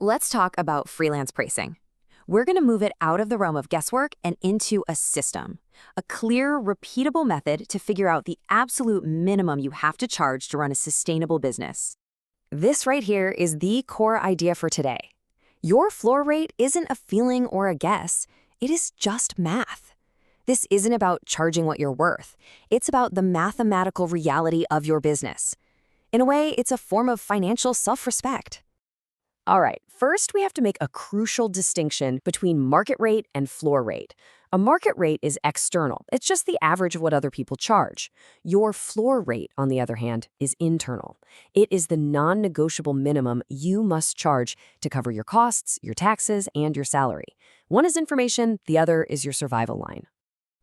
Let's talk about freelance pricing. We're going to move it out of the realm of guesswork and into a system, a clear, repeatable method to figure out the absolute minimum you have to charge to run a sustainable business. This right here is the core idea for today. Your floor rate isn't a feeling or a guess. It is just math. This isn't about charging what you're worth. It's about the mathematical reality of your business. In a way, it's a form of financial self-respect. All right, first we have to make a crucial distinction between market rate and floor rate. A market rate is external. It's just the average of what other people charge. Your floor rate, on the other hand, is internal. It is the non-negotiable minimum you must charge to cover your costs, your taxes, and your salary. One is information, the other is your survival line.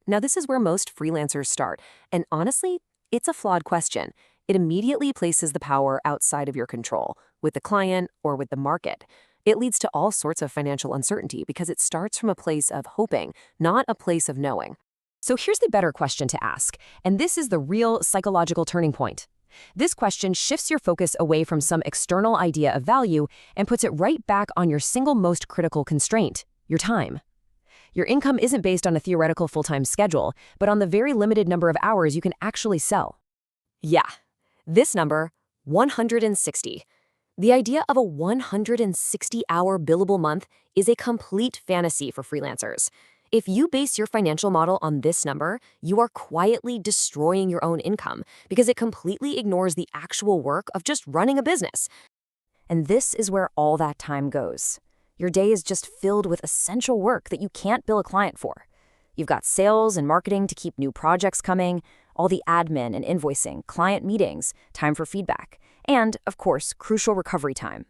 Now, this is where most freelancers start, and honestly, it's a flawed question. It immediately places the power outside of your control, with the client or with the market. It leads to all sorts of financial uncertainty because it starts from a place of hoping, not a place of knowing. So here's the better question to ask, and this is the real psychological turning point. This question shifts your focus away from some external idea of value and puts it right back on your single most critical constraint, your time. Your income isn't based on a theoretical full-time schedule, but on the very limited number of hours you can actually sell. Yeah. This number, 160. The idea of a 160-hour billable month is a complete fantasy for freelancers. If you base your financial model on this number, you are quietly destroying your own income because it completely ignores the actual work of just running a business. And this is where all that time goes. Your day is just filled with essential work that you can't bill a client for. You've got sales and marketing to keep new projects coming, all the admin and invoicing, client meetings, time for feedback, and, of course, crucial recovery time.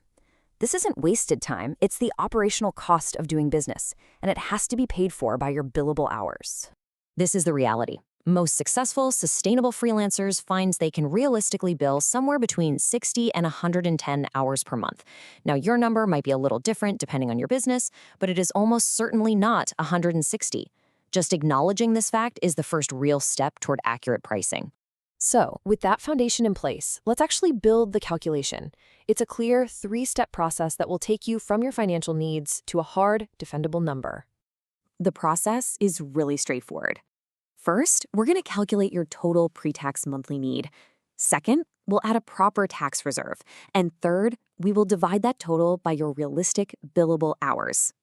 This isn't wasted time, it's the operational cost of doing business, and it has to be paid for by your billable hours. This is the reality. Most successful, sustainable freelancers find they can realistically bill somewhere between 60 and 110 hours per month. Now, your number might be a little different depending on your business, but it is almost certainly not 160. Just acknowledging this fact is the first real step toward accurate pricing. So, with that foundation in place, let's actually build the calculation. It's a clear 3-step process that will take you from your financial needs to a hard, defendable number. The process is really straightforward. First, we're going to calculate your total pre-tax monthly need. Second, we'll add a proper tax reserve. And third, we will divide that total by your realistic billable hours.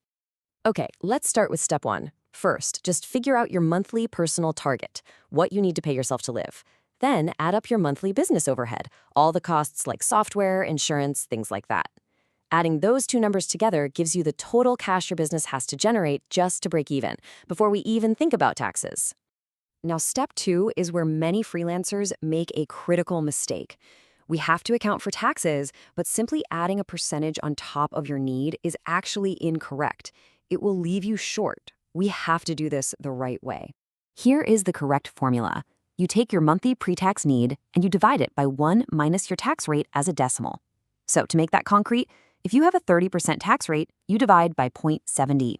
Okay, let's start with step 1. First, just figure out your monthly personal target, what you need to pay yourself to live. Then add up your monthly business overhead, all the costs like software, insurance, things like that. Adding those two numbers together gives you the total cash your business has to generate just to break even, before we even think about taxes. Now, step 2 is where many freelancers make a critical mistake. We have to account for taxes, but simply adding a percentage on top of your need is actually incorrect. It will leave you short. We have to do this the right way. Here is the correct formula. You take your monthly pre-tax need and you divide it by 1 minus your tax rate as a decimal. So to make that concrete, if you have a 30% tax rate, you divide by 0.70.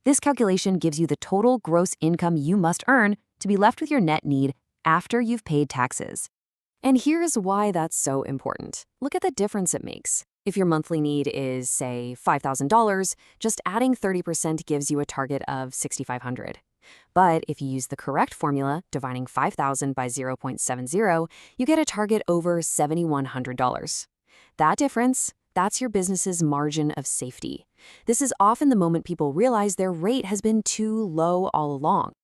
This calculation gives you the total gross income you must earn to be left with your net need after you've paid taxes. And here's why that's so important. Look at the difference it makes. If your monthly need is, say, $5,000, just adding 30% gives you a target of $6,500. But if you use the correct formula, dividing 5,000 by 0.70, you get a target over $7,100. That difference, that's your business's margin of safety. This is often the moment people realize their rate has been too low all along.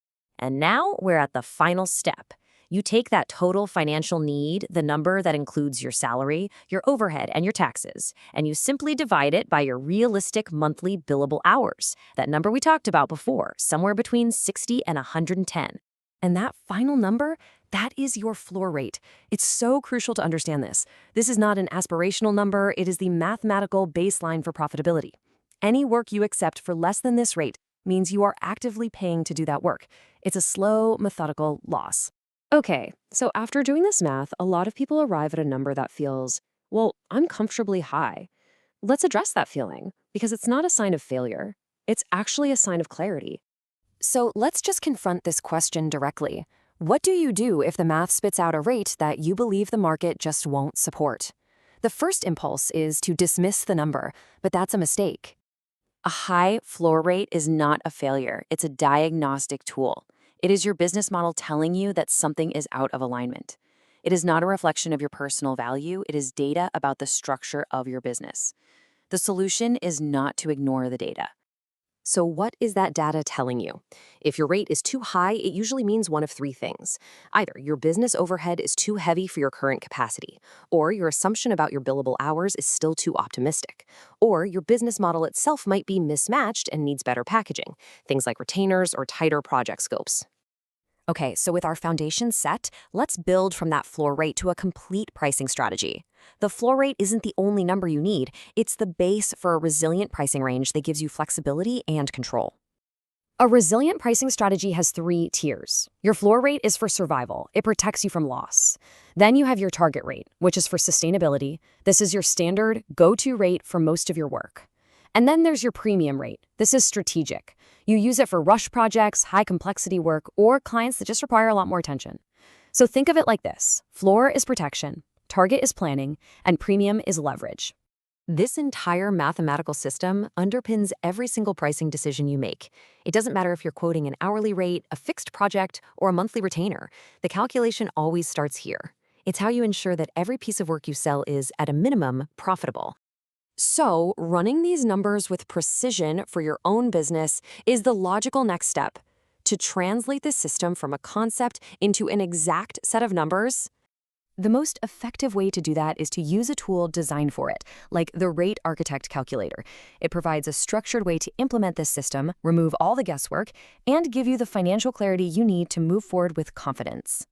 And now we're at the final step. You take that total financial need, the number that includes your salary, your overhead, and your taxes, and you simply divide it by your realistic monthly billable hours, that number we talked about before, somewhere between 60 and 110. And that final number, that is your floor rate. It's so crucial to understand this. This is not an aspirational number, it is the mathematical baseline for profitability. Any work you accept for less than this rate means you are actively paying to do that work. It's a slow, methodical loss. Okay, so after doing this math, a lot of people arrive at a number that feels, well, I'm comfortably high. Let's address that feeling, because it's not a sign of failure. It's actually a sign of clarity. So let's just confront this question directly. What do you do if the math spits out a rate that you believe the market just won't support? The first impulse is to dismiss the number, but that's a mistake. A high floor rate is not a failure, it's a diagnostic tool. It is your business model telling you that something is out of alignment. It is not a reflection of your personal value, it is data about the structure of your business. The solution is not to ignore the data. So what is that data telling you? If your rate is too high, it usually means one of three things. Either your business overhead is too heavy for your current capacity, or your assumption about your billable hours is still too optimistic, or your business model itself might be mismatched and needs better packaging, things like retainers or tighter project scopes. Okay, so with our foundation set, let's build from that floor rate to a complete pricing strategy. The floor rate isn't the only number you need, it's the base for a resilient pricing range that gives you flexibility and control. A resilient pricing strategy has 3 tiers. Your floor rate is for survival. It protects you from loss. Then you have your target rate, which is for sustainability. This is your standard go-to rate for most of your work. And then there's your premium rate. This is strategic. You use it for rush projects, high complexity work, or clients that just require a lot more attention. So think of it like this. Floor is protection, target is planning, and premium is leverage. This entire mathematical system underpins every single pricing decision you make. It doesn't matter if you're quoting an hourly rate, a fixed project, or a monthly retainer. The calculation always starts here. It's how you ensure that every piece of work you sell is, at a minimum, profitable. So, running these numbers with precision for your own business is the logical next step. To translate this system from a concept into an exact set of numbers, the most effective way to do that is to use a tool designed for it, like the Rate Architect Calculator. It provides a structured way to implement this system, remove all the guesswork, and give you the financial clarity you need to move forward with confidence.